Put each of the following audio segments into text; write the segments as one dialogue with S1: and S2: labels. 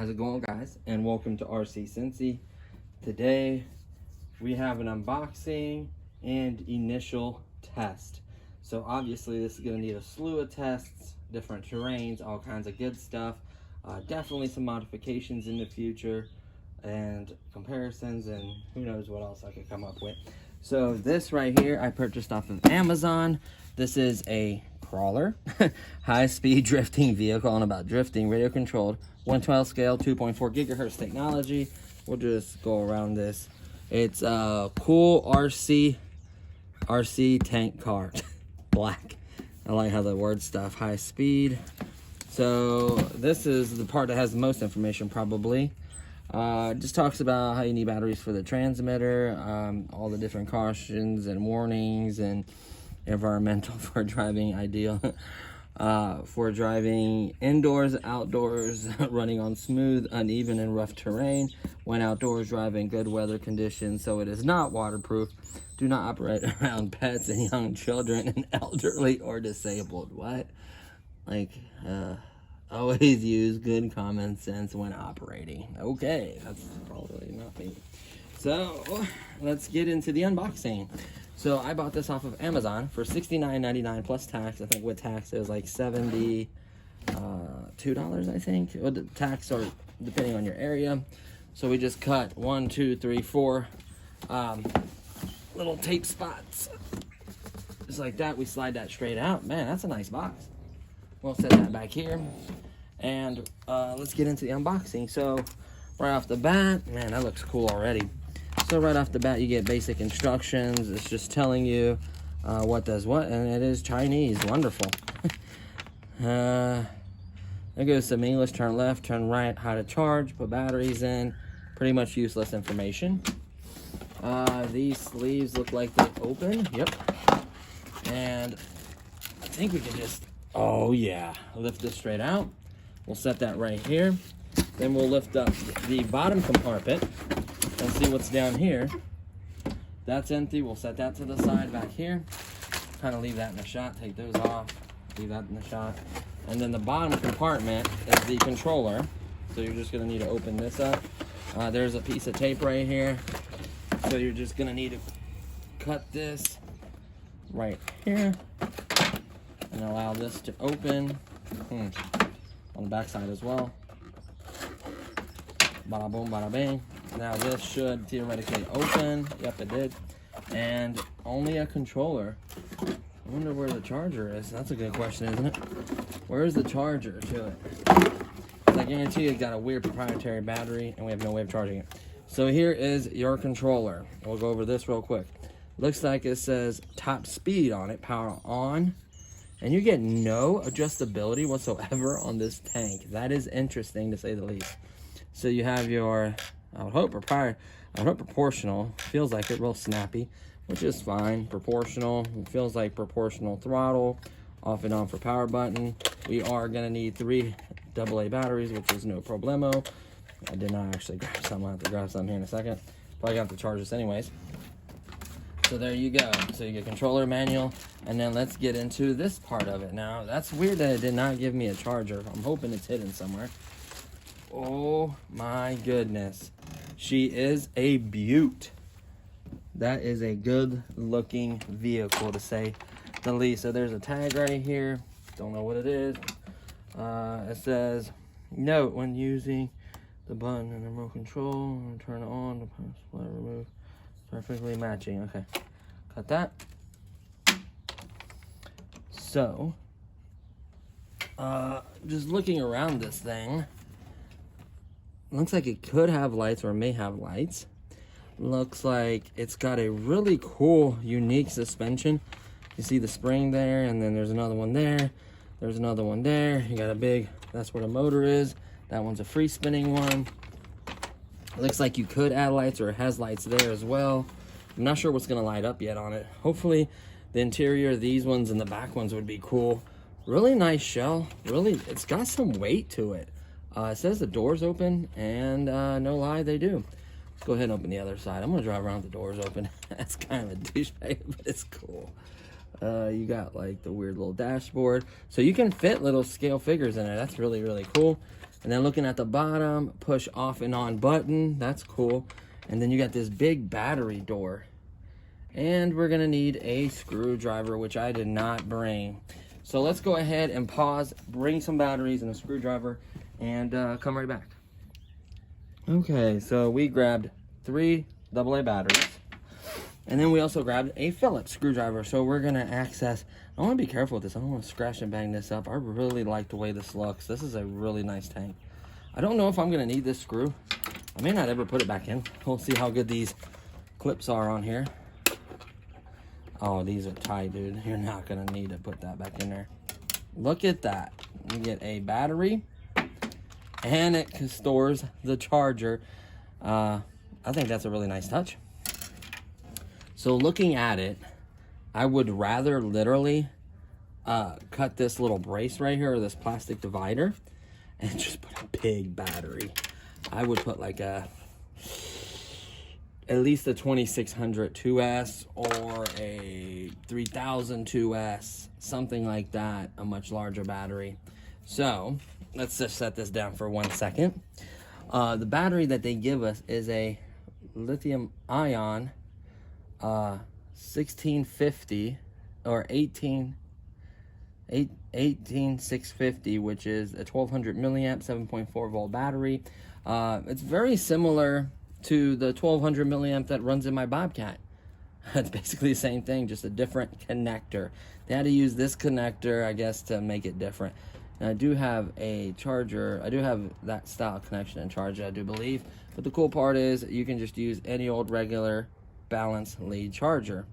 S1: How's it going, guys? And welcome to RC Cincy. Today we have an unboxing and initial test. So obviously this is going to need a slew of tests, different terrains, all kinds of good stuff. Definitely some modifications in the future and comparisons, and who knows what else I could come up with. So this right here I purchased off of Amazon. This is a crawler, high-speed drifting vehicle, all about drifting, radio controlled, 112 scale, 2.4 gigahertz technology. We'll just go around this. It's a cool RC tank car. Black. I like how the word stuff, high speed. So this is the part that has the most information probably. It just talks about how you need batteries for the transmitter, all the different cautions and warnings, and environmental for driving, ideal for driving indoors, outdoors, running on smooth, uneven, and rough terrain, when outdoors, driving good weather conditions, so it is not waterproof. Do not operate around pets and young children and elderly or disabled. What? Like, always use good common sense when operating. Okay, that's probably not me. So let's get into the unboxing. So I bought this off of Amazon for $69.99 plus tax. I think with tax it was like $72, I think. Well, the tax, or depending on your area. So we just cut 1, 2, 3, 4 little tape spots. Just like that, we slide that straight out. Man, that's a nice box. We'll set that back here. And let's get into the unboxing. So right off the bat, man, that looks cool already. So right off the bat, you get basic instructions. It's just telling you what does what, and it is Chinese. Wonderful. There goes some English. Turn left, turn right, how to charge, put batteries in. Pretty much useless information. These sleeves look like they open. Yep. And I think we can just, oh yeah, lift this straight out. We'll set that right here. Then we'll lift up the bottom compartment and see what's down here. That's empty. We'll set that to the side back here. Kind of leave that in the shot. Take those off. Leave that in the shot. And then the bottom compartment is the controller. So you're just going to need to open this up. There's a piece of tape right here. So you're just going to need to cut this right here and allow this to open on the back side as well. Bada boom, bada bing. Now this should theoretically open. Yep, it did. And only a controller. I wonder where the charger is. That's a good question, isn't it? Where is the charger to it? I guarantee you it's got a weird proprietary battery, and we have no way of charging it. So here is your controller. We'll go over this real quick. Looks like it says top speed on it, power on. And you get no adjustability whatsoever on this tank. That is interesting, to say the least. So you have your, I would hope proportional. Feels like it, real snappy, which is fine. Proportional. It feels like proportional throttle. Off and on for power button. We are gonna need 3 AA batteries, which is no problemo. I did not actually grab some. I'll have to grab some here in a second. Probably have to charge this anyways. So there you go. So you get controller, manual, and then let's get into this part of it. Now, that's weird that it did not give me a charger. I'm hoping it's hidden somewhere. Oh my goodness. She is a beaut. That is a good looking vehicle, to say the least. So there's a tag right here. Don't know what it is. It says, note when using the button and the remote control, turn it on, the power supply remove. Perfectly matching. Okay, cut that. So, just looking around this thing, looks like it could have lights or may have lights. Looks like it's got a really cool, unique suspension. You see the spring there, and then there's another one there. There's another one there. You got a big, that's where the motor is. That one's a free spinning one. It looks like you could add lights, or it has lights there as well. I'm not sure what's gonna light up yet on it. Hopefully the interior, these ones and the back ones would be cool. Really nice shell. Really, it's got some weight to it. It says the doors open, and no lie, they do. Let's go ahead and open the other side. I'm gonna drive around with the doors open. That's kind of a douchebag, but it's cool. You got like the weird little dashboard. So you can fit little scale figures in it. That's really, really cool. And then looking at the bottom, push off and on button. That's cool. And then you got this big battery door. And we're gonna need a screwdriver, which I did not bring. So let's go ahead and pause, bring some batteries and a screwdriver, and come right back. Okay, so we grabbed 3 AA batteries. And then we also grabbed a Phillips screwdriver. So we're gonna access, I wanna be careful with this. I don't wanna scratch and bang this up. I really like the way this looks. This is a really nice tank. I don't know if I'm gonna need this screw. I may not ever put it back in. We'll see how good these clips are on here. Oh, these are tight, dude. You're not gonna need to put that back in there. Look at that. You get a battery, and it stores the charger. I think that's a really nice touch. So looking at it, I would rather literally cut this little brace right here, or this plastic divider, and just put a big battery. I would put like at least a 2600 2S or a 3000 2S, something like that, a much larger battery. So let's just set this down for 1 second. The battery that they give us is a lithium ion 1650 or 18650, which is a 1200 milliamp 7.4 volt battery. It's very similar to the 1200 milliamp that runs in my Bobcat. It's basically the same thing, just a different connector. They had to use this connector, I guess, to make it different. And I do have a charger. I do have that style connection and charger, I do believe. But the cool part is you can just use any old regular balanced lead charger.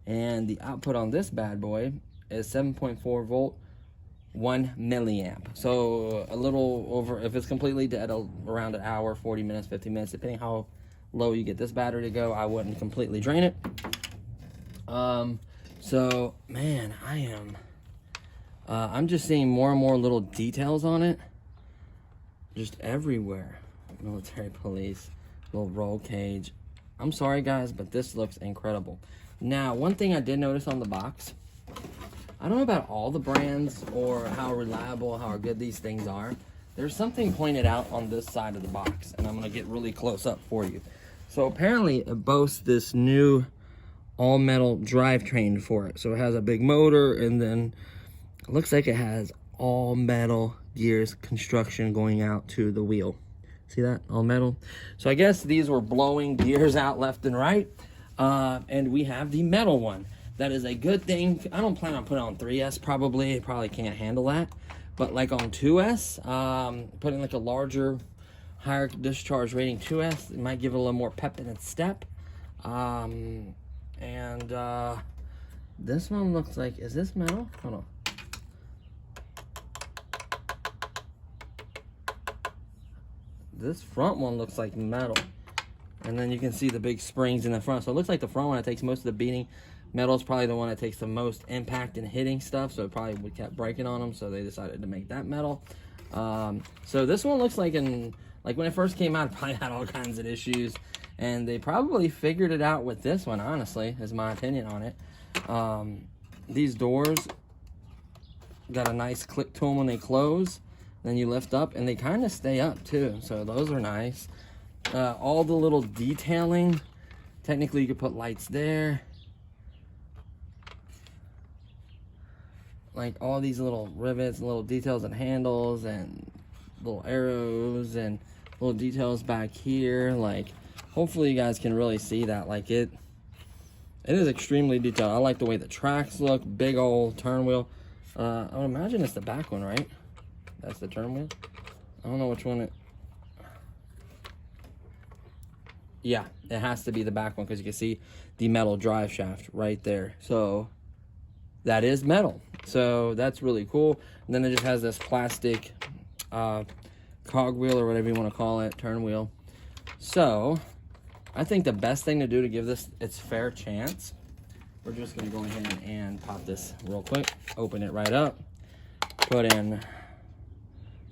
S1: And the output on this bad boy is 7.4 volt, 1 milliamp. So a little over, if it's completely dead, around an hour, 40 minutes, 50 minutes, depending how low you get this battery to go. I wouldn't completely drain it. So man, I'm just seeing more and more little details on it, just everywhere. Military police, little roll cage. I'm sorry guys, but this looks incredible. Now, one thing I did notice on the box, I don't know about all the brands or how reliable, how good these things are. There's something pointed out on this side of the box, and I'm gonna get really close up for you. So apparently it boasts this new all metal drivetrain for it. So it has a big motor, and then it looks like it has all metal gears construction going out to the wheel. See that? All metal. So I guess these were blowing gears out left and right. And we have the metal one. That is a good thing. I don't plan on putting it on 3S probably. It probably can't handle that. But like on 2S, putting like a larger, higher discharge rating 2S, it might give it a little more pep in its step. This one looks like, is this metal? Hold on. This front one looks like metal. And then you can see the big springs in the front. So it looks like the front one that takes most of the beating. Metal is probably the one that takes the most impact in hitting stuff. So it probably would kept breaking on them. So they decided to make that metal. So this one looks like like when it first came out, it probably had all kinds of issues. And they probably figured it out with this one, honestly, is my opinion on it. These doors got a nice click to them when they close. Then you lift up, and they kind of stay up too, so those are nice. All the little detailing, technically you could put lights there. Like all these little rivets, little details and handles, and little arrows, and little details back here. Like, hopefully you guys can really see that. Like it is extremely detailed. I like the way the tracks look, big old turn wheel. I would imagine it's the back one, right? That's the turn wheel. I don't know which one Yeah, it has to be the back one because you can see the metal drive shaft right there. So that is metal. So that's really cool. And then it just has this plastic cogwheel or whatever you want to call it, turn wheel. So I think the best thing to do to give this its fair chance, we're just going to go ahead and pop this real quick, open it right up, put in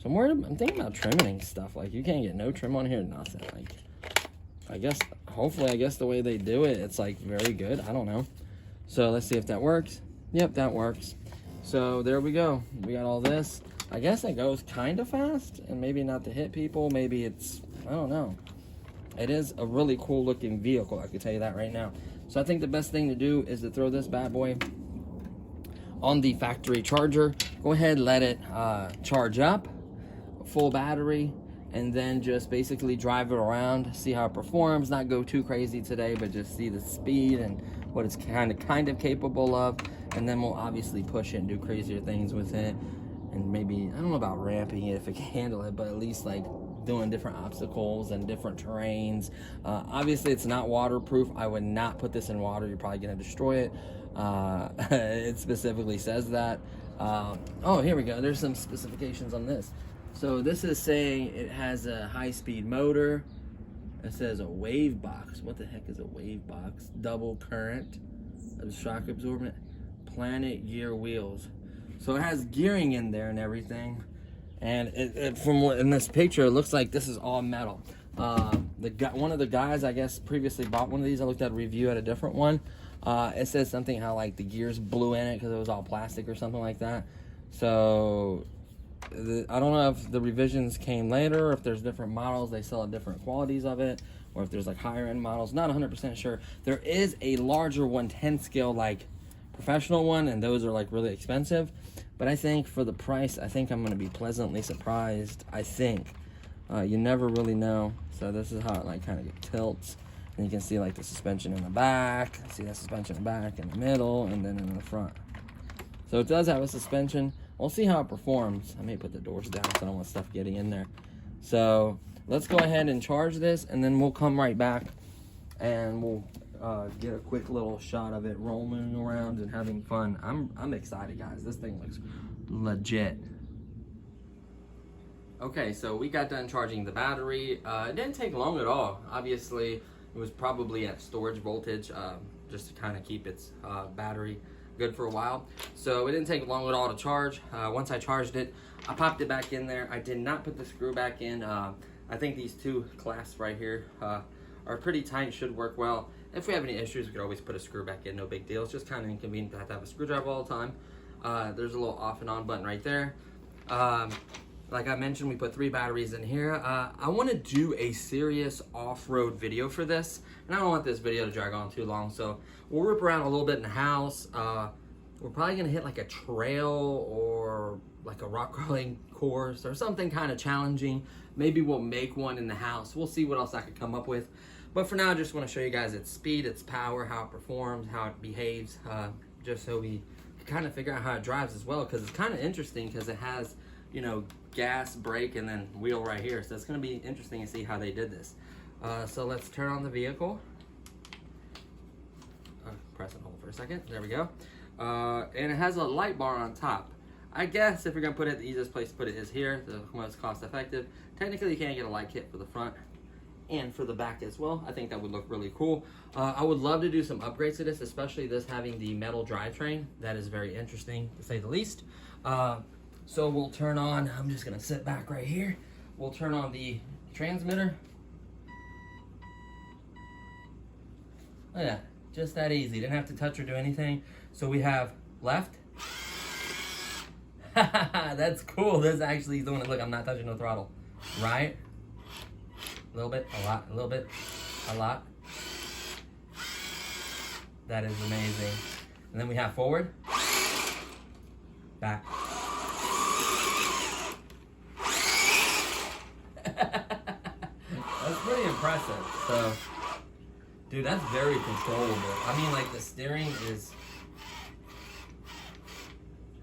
S1: some more. I'm thinking about trimming stuff. Like, you can't get no trim on here, nothing. Like, I guess, hopefully, I guess the way they do it, it's like very good. I don't know. So let's see if that works. Yep, that works. So there we go. We got all this. I guess it goes kind of fast, and maybe not to hit people. Maybe it's, I don't know. It is a really cool looking vehicle, I can tell you that right now. So I think the best thing to do is to throw this bad boy on the factory charger. Go ahead, let it charge up, full battery, and then just basically drive it around, see how it performs. Not go too crazy today, but just see the speed and what it's kind of capable of. And then we'll obviously push it and do crazier things with it. And maybe, I don't know about ramping it if it can handle it, but at least like doing different obstacles and different terrains. Obviously, it's not waterproof. I would not put this in water. You're probably gonna destroy it. It specifically says that. Oh, here we go. There's some specifications on this. So this is saying it has a high-speed motor. It says a wave box. What the heck is a wave box? Double current, shock absorbent, planet gear wheels. So it has gearing in there and everything. And from what in this picture, it looks like this is all metal. One of the guys, I guess, previously bought one of these. I looked at a review at a different one. It says something how like the gears blew in it because it was all plastic or something like that. So I don't know if the revisions came later, or if there's different models, they sell different qualities of it, or if there's like higher end models. Not 100% sure. There is a larger 110 scale like professional one, and those are like really expensive. But I think for the price, I think I'm going to be pleasantly surprised. I think you never really know. So this is how it like kind of tilts, and you can see like the suspension in the back. See that suspension in the back, in the middle, and then in the front. So it does have a suspension. We'll see how it performs. I may put the doors down so I don't want stuff getting in there. So let's go ahead and charge this, and then we'll come right back and we'll get a quick little shot of it rolling around and having fun. I'm excited, guys. This thing looks legit. Okay, so we got done charging the battery. It didn't take long at all. Obviously, it was probably at storage voltage, just to kind of keep its battery good for a while. So it didn't take long at all to charge. Once I charged it, I popped it back in there. I did not put the screw back in. I think these two clasps right here are pretty tight, should work well. If we have any issues, we could always put a screw back in, no big deal. It's just kind of inconvenient to have to have a screwdriver all the time. There's a little off and on button right there. Like I mentioned, we put 3 batteries in here. I want to do a serious off-road video for this, and I don't want this video to drag on too long, so we'll rip around a little bit in the house. We're probably going to hit like a trail or like a rock crawling course or something kind of challenging. Maybe we'll make one in the house. We'll see what else I could come up with. But for now, I just want to show you guys its speed, its power, how it performs, how it behaves, just so we can kind of figure out how it drives as well, because it's kind of interesting because it has, you know, gas, brake, and then wheel right here. So it's going to be interesting to see how they did this. So let's turn on the vehicle. Press and hold for a second. There we go. And it has a light bar on top. I guess if you're going to put it, the easiest place to put it is here, the most cost effective. Technically, you can't get a light kit for the front and for the back as well. I think that would look really cool. I would love to do some upgrades to this, especially this having the metal drivetrain. That is very interesting, to say the least. So we'll turn on, I'm just gonna sit back right here. We'll turn on the transmitter. Oh yeah, just that easy. Didn't have to touch or do anything. So we have left. That's cool. This actually is doing it. Look, I'm not touching no throttle. Right. A little bit, a lot, a little bit, a lot. That is amazing. And then we have forward, back. That's pretty impressive. So, dude, that's very controllable. I mean, like, the steering is,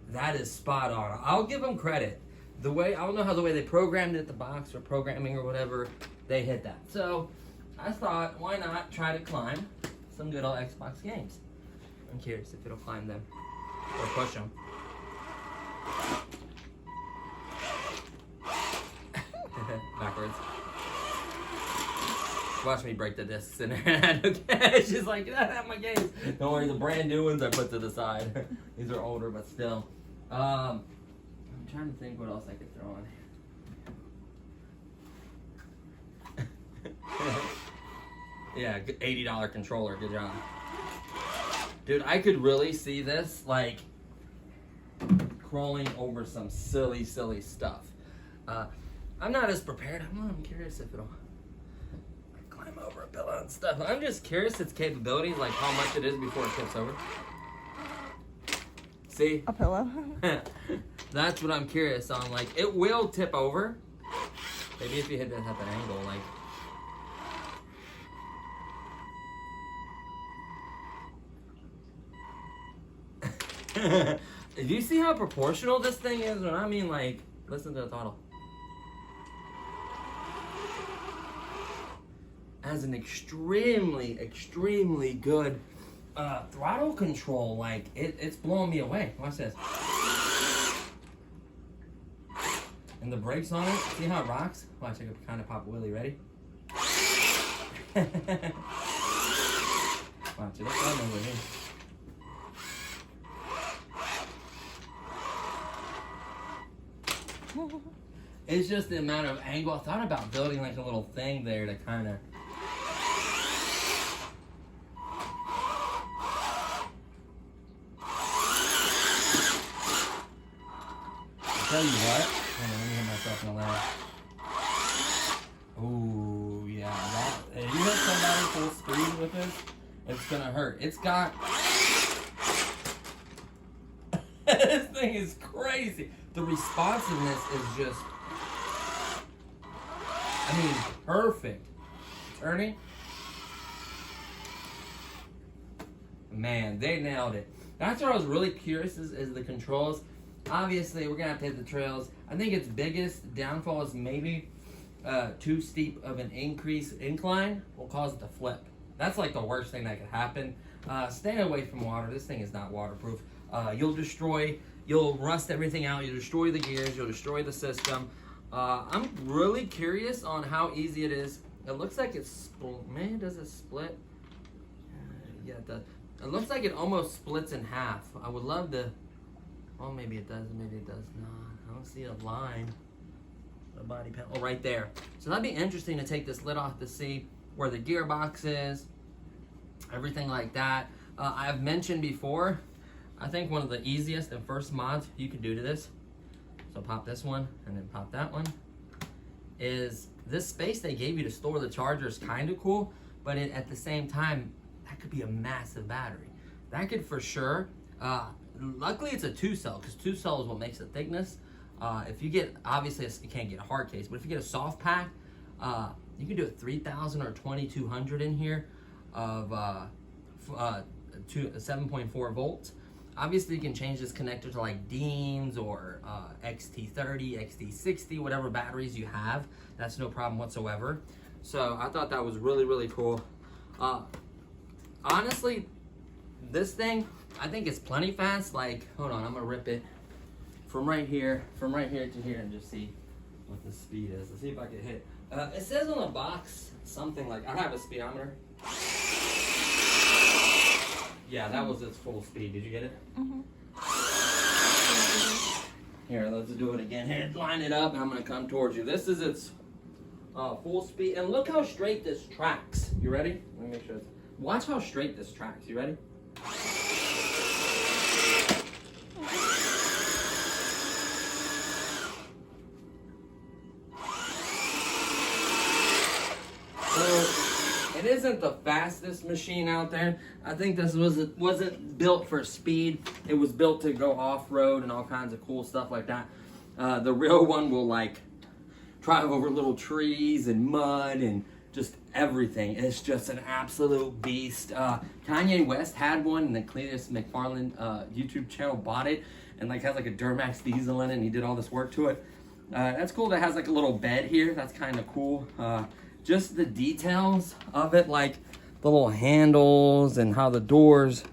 S1: that is spot on. I'll give them credit. The way, I don't know how the way they programmed it, the box or programming or whatever, they hit that. So, I thought, why not try to climb some good old Xbox games? I'm curious if it'll climb them or push them. Backwards. Watch me break the discs in her. Okay, she's like, that's my games. Don't worry, the brand new ones I put to the side. These are older, but still. I'm trying to think what else I could throw on. Yeah, $80 controller. Good job. Dude, I could really see this, like, crawling over some silly, silly stuff. I'm not as prepared. I'm curious if it'll climb over a pillow and stuff. I'm just curious its capabilities, like how much it is before it tips over. See?
S2: A pillow.
S1: That's what I'm curious on. Like, it will tip over. Maybe if you hit this at an angle, like. Do you see how proportional this thing is? When I mean, like, listen to the throttle. Has an extremely, extremely good throttle control. Like, it's blowing me away. Watch this. And the brakes on it, see how it rocks? Watch, I can kind of pop a wheelie. Ready? Watch it. It's coming over here. It's just the amount of angle. I thought about building like a little thing there to kind of. Tell you what. Hold on, let me hit myself in the leg. Ooh, yeah. That, if you hit somebody full speed with this, it's gonna hurt. It's got. This thing is crazy. The responsiveness is just. I mean, perfect. Turning. Man, they nailed it. That's what I was really curious is the controls. Obviously, we're gonna have to hit the trails. I think its biggest downfall is maybe too steep of an incline will cause it to flip. That's like the worst thing that could happen. Stay away from water. This thing is not waterproof. You'll rust everything out. You'll destroy the gears. You'll destroy the system. I'm really curious on how easy it is. It looks like it's man, does it split? Yeah, it does. It looks like it almost splits in half. I would love to. Well, maybe it does. Maybe it does not. I don't see a line. The body panel. Oh, right there. So that'd be interesting to take this lid off to see where the gearbox is. Everything like that. I've mentioned before. I think one of the easiest and first mods you could do to this. So pop this one and then pop that one. Is this space they gave you to store the charger is kind of cool, but at the same time, that could be a massive battery. That could for sure. Luckily, it's a 2-cell because 2-cell is what makes the thickness. If you get, obviously, you can't get a hard case, but if you get a soft pack, you can do a 3,000 or 2,200 in here of 7.4 volts. Obviously, you can change this connector to like Dean's or XT30, XT60, whatever batteries you have. That's no problem whatsoever. So I thought that was really, really cool. Honestly, this thing, I think it's plenty fast. Like, hold on, I'm gonna rip it from right here to here and just see what the speed is. Let's see if I can hit. It says on the box something like, I have a speedometer. Yeah, that was its full speed. Did you get it? Mm-hmm. Here, let's do it again. Here, line it up, and I'm gonna come towards you. This is its full speed, and look how straight this tracks. You ready? Let me make sure. Watch how straight this tracks. You ready? It isn't the fastest machine out there. I think this wasn't built for speed. It was built to go off-road and all kinds of cool stuff like that. The real one will like drive over little trees and mud and just everything. It's just an absolute beast. Kanye West had one, and then Cletus McFarland YouTube channel bought it, and like has like a Duramax diesel in it, and he did all this work to it. That's cool that it has like a little bed here. That's kind of cool. just the details of it, like the little handles and how the doors.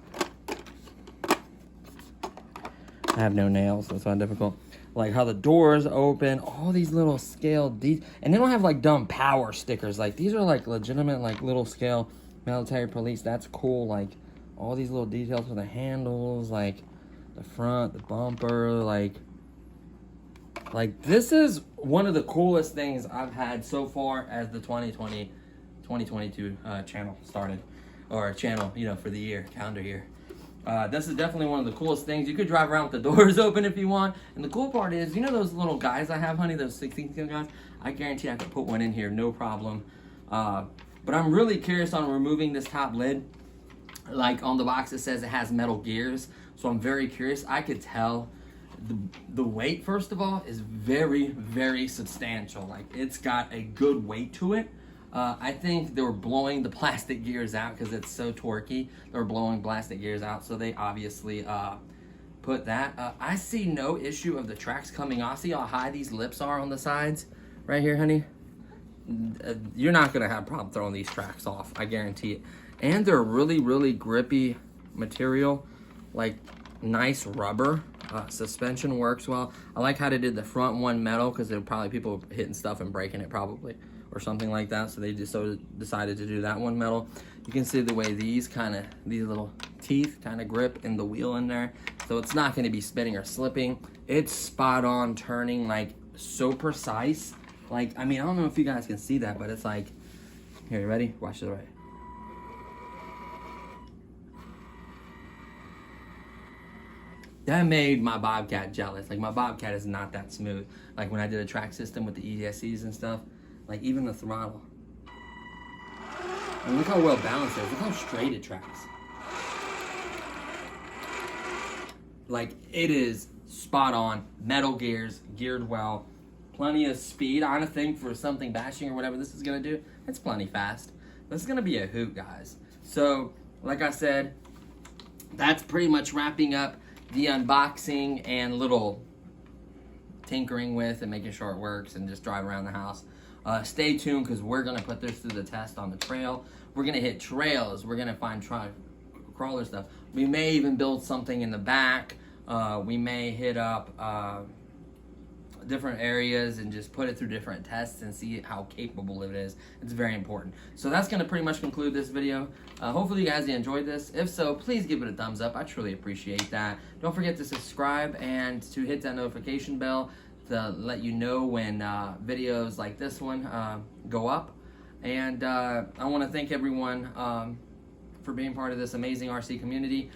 S1: I have no nails, so it's not difficult. Like how the doors open, all these little scale details. And they don't have like dumb power stickers. Like these are like legitimate, like little scale military police. That's cool. Like all these little details for the handles, like the front, the bumper, like this is one of the coolest things I've had so far as the 2022 channel started, or channel, you know, for the year, calendar year. This is definitely one of the coolest things. You could drive around with the doors open if you want. And the cool part is, you know those little guys I have, honey, those 16-scale guys? I guarantee I could put one in here, no problem. But I'm really curious on removing this top lid. Like on the box it says it has metal gears, so I'm very curious. I could tell the weight, first of all, is very, very substantial. Like it's got a good weight to it. I think they were blowing the plastic gears out because it's so torquey. They were blowing plastic gears out, so they obviously put that. I see no issue of the tracks coming off. See how high these lips are on the sides right here, honey? You're not gonna have a problem throwing these tracks off, I guarantee it. And they're really, really grippy material, like nice rubber. Suspension works well. I like how they did the front one metal because there were probably people hitting stuff and breaking it probably, or something like that. So they just decided to do that one metal. You can see the way these little teeth kind of grip in the wheel in there. So it's not going to be spinning or slipping. It's spot on turning, like so precise. Like, I mean, I don't know if you guys can see that, but it's like, here, you ready? Watch this right. That made my Bobcat jealous. Like my Bobcat is not that smooth. Like when I did a track system with the ESCs and stuff, like even the throttle. And look how well balanced it is. Look how straight it tracks. Like it is spot on. Metal gears, geared well. Plenty of speed. I think for something bashing or whatever this is gonna do, it's plenty fast. This is gonna be a hoot, guys. So, like I said, that's pretty much wrapping up the unboxing and little tinkering with and making sure it works and just drive around the house. Stay tuned because we're going to put this through the test on the trail. We're going to hit trails. We're going to find crawler stuff. We may even build something in the back. We may hit up different areas and just put it through different tests and see how capable it is. It's very important. So that's going to pretty much conclude this video. Hopefully you guys enjoyed this. If so, please give it a thumbs up. I truly appreciate that. Don't forget to subscribe and to hit that notification bell to let you know when videos like this one go up. And I want to thank everyone for being part of this amazing RC community.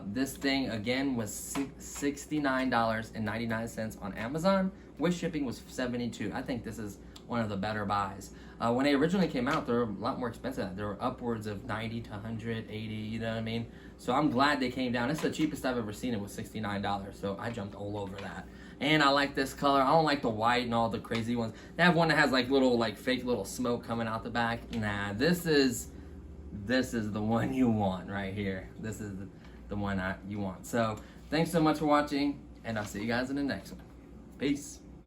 S1: This thing, again, was $69.99 on Amazon. With shipping was $72. I think this is one of the better buys. When they originally came out, they were a lot more expensive. They were upwards of $90 to $180, you know what I mean? So I'm glad they came down. It's the cheapest I've ever seen. It was $69, so I jumped all over that. And I like this color. I don't like the white and all the crazy ones. They have one that has like little, like fake little smoke coming out the back. Nah, this is the one you want right here. This is the one you want. So thanks so much for watching, and I'll see you guys in the next one. Peace.